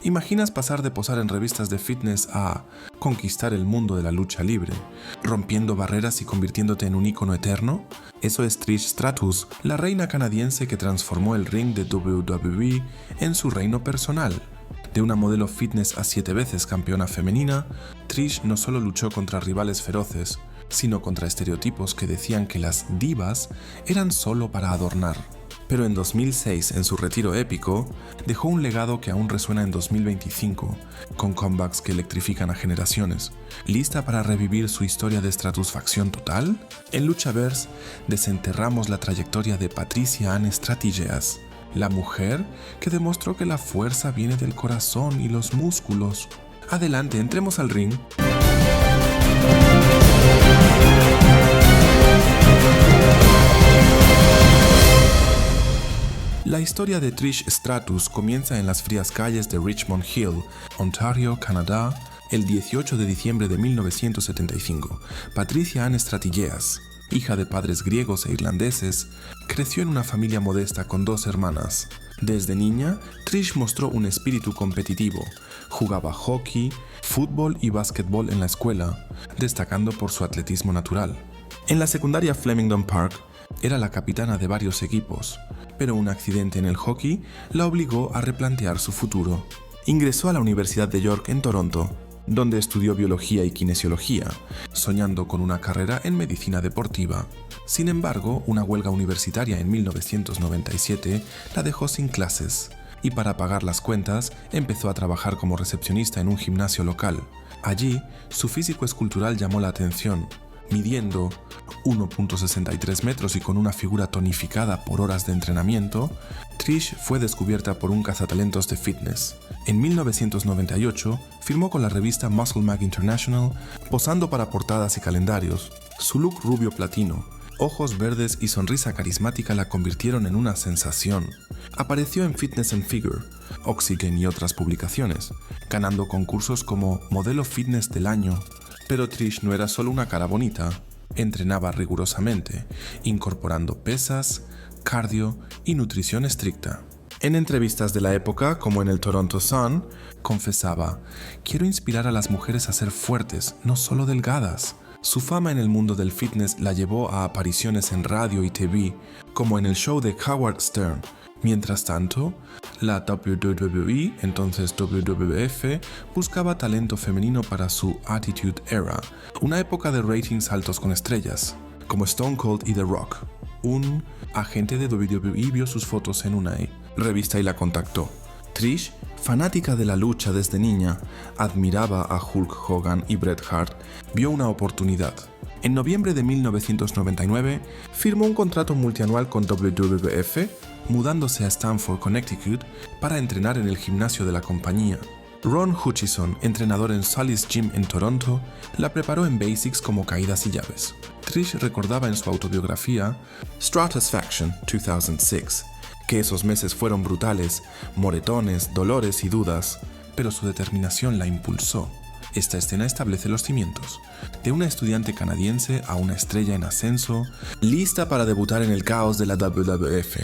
¿Imaginas pasar de posar en revistas de fitness a conquistar el mundo de la lucha libre, rompiendo barreras y convirtiéndote en un ícono eterno? Eso es Trish Stratus, la reina canadiense que transformó el ring de WWE en su reino personal. De una modelo fitness a 7 veces campeona femenina, Trish no solo luchó contra rivales feroces, sino contra estereotipos que decían que las divas eran solo para adornar. Pero en 2006, en su retiro épico, dejó un legado que aún resuena en 2025, con comebacks que electrifican a generaciones. ¿Lista para revivir su historia de estratusfacción total? En Luchaverse desenterramos la trayectoria de Patricia Ann Strategeas, la mujer que demostró que la fuerza viene del corazón y los músculos. Adelante, entremos al ring. La historia de Trish Stratus comienza en las frías calles de Richmond Hill, Ontario, Canadá, el 18 de diciembre de 1975. Patricia Ann Strategeas, hija de padres griegos e irlandeses, creció en una familia modesta con 2 hermanas. Desde niña, Trish mostró un espíritu competitivo. Jugaba hockey, fútbol y básquetbol en la escuela, destacando por su atletismo natural. En la secundaria Flemington Park, era la capitana de varios equipos, pero un accidente en el hockey la obligó a replantear su futuro. Ingresó a la Universidad de York en Toronto, donde estudió biología y kinesiología, soñando con una carrera en medicina deportiva. Sin embargo, una huelga universitaria en 1997 la dejó sin clases, y para pagar las cuentas empezó a trabajar como recepcionista en un gimnasio local. Allí, su físico escultural llamó la atención. Midiendo 1.63 metros y con una figura tonificada por horas de entrenamiento, Trish fue descubierta por un cazatalentos de fitness. En 1998 firmó con la revista Muscle Mag International, posando para portadas y calendarios. Su look rubio platino, ojos verdes y sonrisa carismática la convirtieron en una sensación. Apareció en Fitness and Figure, Oxygen y otras publicaciones, ganando concursos como Modelo Fitness del Año. Pero Trish no era solo una cara bonita, entrenaba rigurosamente, incorporando pesas, cardio y nutrición estricta. En entrevistas de la época, como en el Toronto Sun, confesaba: "Quiero inspirar a las mujeres a ser fuertes, no solo delgadas". Su fama en el mundo del fitness la llevó a apariciones en radio y TV, como en el show de Howard Stern. Mientras tanto, la WWE, entonces WWF, buscaba talento femenino para su Attitude Era, una época de ratings altos con estrellas, como Stone Cold y The Rock. Un agente de WWE vio sus fotos en una revista y la contactó. Trish, fanática de la lucha desde niña, admiraba a Hulk Hogan y Bret Hart, vio una oportunidad. En noviembre de 1999, firmó un contrato multianual con WWF, mudándose a Stamford, Connecticut, para entrenar en el gimnasio de la compañía. Ron Hutchison, entrenador en Sully's Gym en Toronto, la preparó en basics como caídas y llaves. Trish recordaba en su autobiografía Stratusfaction 2006, que esos meses fueron brutales, moretones, dolores y dudas, pero su determinación la impulsó. Esta escena establece los cimientos, de una estudiante canadiense a una estrella en ascenso, lista para debutar en el caos de la WWF.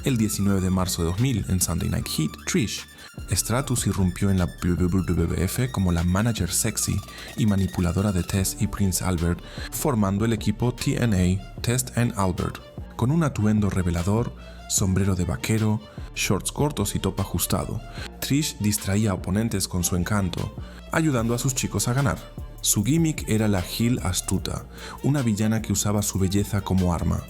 El 19 de marzo de 2000, en Sunday Night Heat, Trish Stratus irrumpió en la WWF como la manager sexy y manipuladora de Test y Prince Albert, formando el equipo TNA, Test and Albert. Con un atuendo revelador, sombrero de vaquero, shorts cortos y top ajustado, Trish distraía a oponentes con su encanto, ayudando a sus chicos a ganar. Su gimmick era la heel astuta, una villana que usaba su belleza como arma.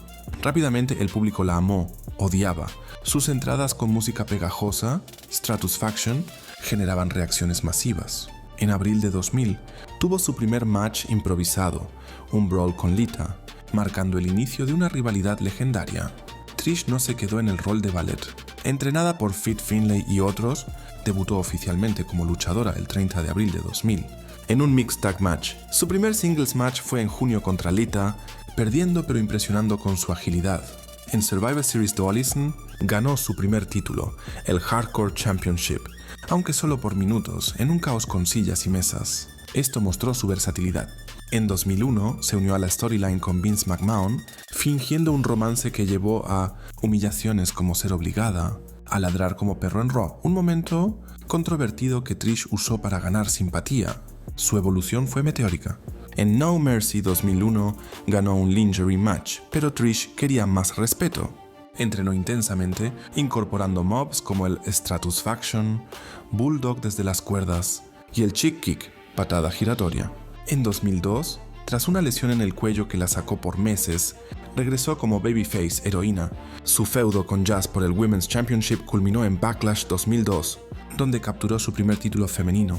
Rápidamente el público la amó, odiaba. Sus entradas con música pegajosa, Stratusfaction, generaban reacciones masivas. En abril de 2000, tuvo su primer match improvisado, un brawl con Lita, marcando el inicio de una rivalidad legendaria. Trish no se quedó en el rol de ballet. Entrenada por Fit Finlay y otros, debutó oficialmente como luchadora el 30 de abril de 2000, en un mixed tag match. Su primer singles match fue en junio contra Lita, perdiendo pero impresionando con su agilidad. En Survivor Series de Allison, ganó su primer título, el Hardcore Championship, aunque solo por minutos, en un caos con sillas y mesas. Esto mostró su versatilidad. En 2001 se unió a la storyline con Vince McMahon, fingiendo un romance que llevó a humillaciones como ser obligada a ladrar como perro en Raw, un momento controvertido que Trish usó para ganar simpatía. Su evolución fue meteórica. En No Mercy 2001 ganó un lingerie match, pero Trish quería más respeto. Entrenó intensamente, incorporando mobs como el Stratusfaction, Bulldog desde las cuerdas y el Chick Kick, patada giratoria. En 2002, tras una lesión en el cuello que la sacó por meses, regresó como babyface heroína. Su feudo con Jazz por el Women's Championship culminó en Backlash 2002, donde capturó su primer título femenino.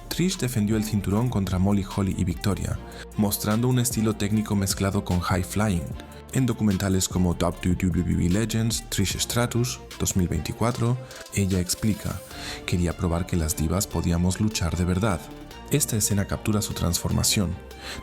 Trish defendió el cinturón contra Molly Holly y Victoria, mostrando un estilo técnico mezclado con high flying. En documentales como WWE Legends, Trish Stratus, 2024, ella explica: quería probar que las divas podíamos luchar de verdad. Esta escena captura su transformación,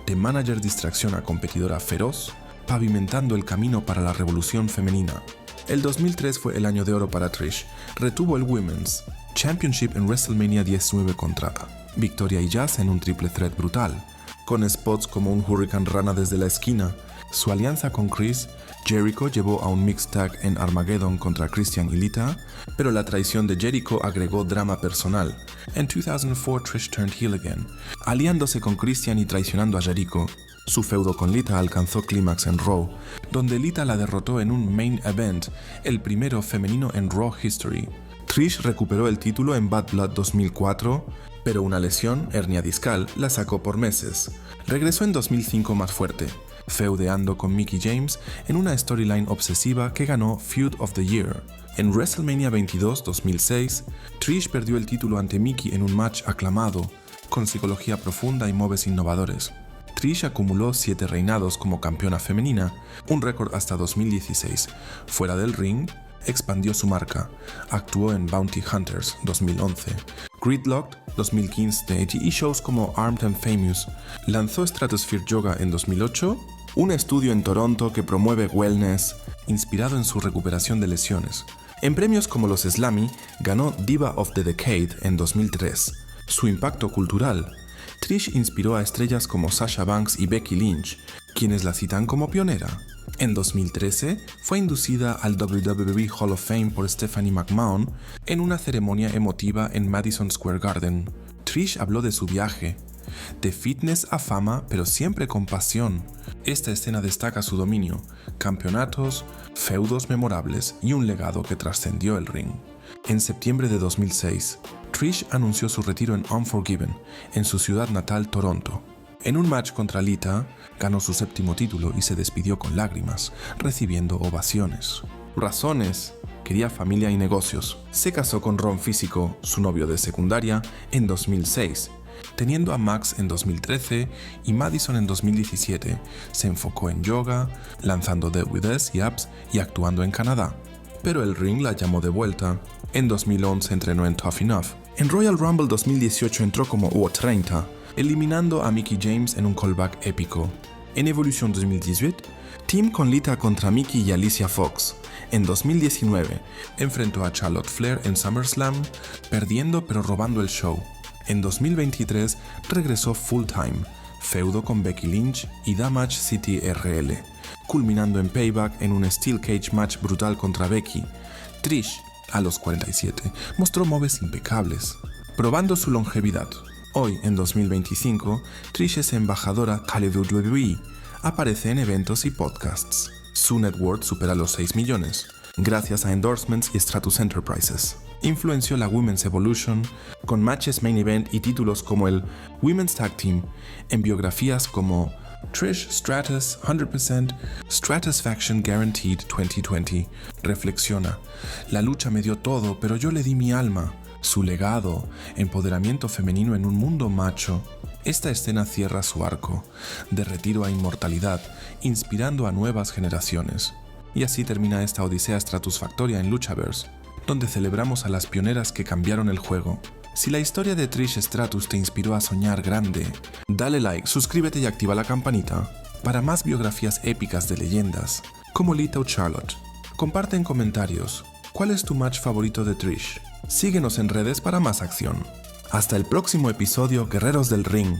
de manager distracción a competidora feroz, pavimentando el camino para la revolución femenina. El 2003 fue el año de oro para Trish. Retuvo el Women's Championship en WrestleMania 19 contra Victoria y Jazz en un triple threat brutal, con spots como un Hurricane Rana desde la esquina. Su alianza con Chris Jericho llevó a un mixed tag en Armageddon contra Christian y Lita, pero la traición de Jericho agregó drama personal. En 2004 Trish turned heel again, aliándose con Christian y traicionando a Jericho. Su feudo con Lita alcanzó clímax en Raw, donde Lita la derrotó en un main event, el primero femenino en Raw history. Trish recuperó el título en Bad Blood 2004, pero una lesión, hernia discal, la sacó por meses. Regresó en 2005 más fuerte, feudeando con Mickie James en una storyline obsesiva que ganó Feud of the Year. En WrestleMania 22 2006, Trish perdió el título ante Mickie en un match aclamado, con psicología profunda y moves innovadores. Trish acumuló 7 reinados como campeona femenina, un récord hasta 2016. Fuera del ring, expandió su marca, actuó en Bounty Hunters 2011, Gridlocked 2015 y shows como Armed and Famous. Lanzó Stratosphere Yoga en 2008, un estudio en Toronto que promueve wellness, inspirado en su recuperación de lesiones. En premios como los Slammy, ganó Diva of the Decade en 2003. Su impacto cultural. Trish inspiró a estrellas como Sasha Banks y Becky Lynch, quienes la citan como pionera. En 2013, fue inducida al WWE Hall of Fame por Stephanie McMahon en una ceremonia emotiva en Madison Square Garden. Trish habló de su viaje, de fitness a fama, pero siempre con pasión. Esta escena destaca su dominio, campeonatos, feudos memorables y un legado que trascendió el ring. En septiembre de 2006, Trish anunció su retiro en Unforgiven, en su ciudad natal, Toronto. En un match contra Lita, ganó su 7º título y se despidió con lágrimas, recibiendo ovaciones. Razones: quería familia y negocios. Se casó con Ron Físico, su novio de secundaria, en 2006. Teniendo a Max en 2013 y Madison en 2017, se enfocó en yoga, lanzando Dead With Us y Abs y actuando en Canadá. Pero el ring la llamó de vuelta. En 2011 entrenó en Tough Enough. En Royal Rumble 2018 entró como U30, eliminando a Mickie James en un callback épico. En Evolution 2018, team con Lita contra Mickie y Alicia Fox. En 2019, enfrentó a Charlotte Flair en SummerSlam, perdiendo pero robando el show. En 2023 regresó Full Time, feudo con Becky Lynch y Damage City RL, culminando en Payback en un Steel Cage match brutal contra Becky. Trish, a los 47, mostró moves impecables, probando su longevidad. Hoy, en 2025, Trish es embajadora WWE, aparece en eventos y podcasts. Su net worth supera los 6 millones, gracias a endorsements y Stratus Enterprises. Influenció la Women's Evolution con matches main event y títulos como el Women's Tag Team, en biografías como Trish Stratus 100%, Stratusfaction Guaranteed 2020. Reflexiona: la lucha me dio todo, pero yo le di mi alma. Su legado, empoderamiento femenino en un mundo macho. Esta escena cierra su arco, de retiro a inmortalidad, inspirando a nuevas generaciones. Y así termina esta odisea Stratusfactoria en Luchaverse, donde celebramos a las pioneras que cambiaron el juego. Si la historia de Trish Stratus te inspiró a soñar grande, dale like, suscríbete y activa la campanita para más biografías épicas de leyendas, como Lita o Charlotte. Comparte en comentarios, ¿cuál es tu match favorito de Trish? Síguenos en redes para más acción. Hasta el próximo episodio, Guerreros del Ring.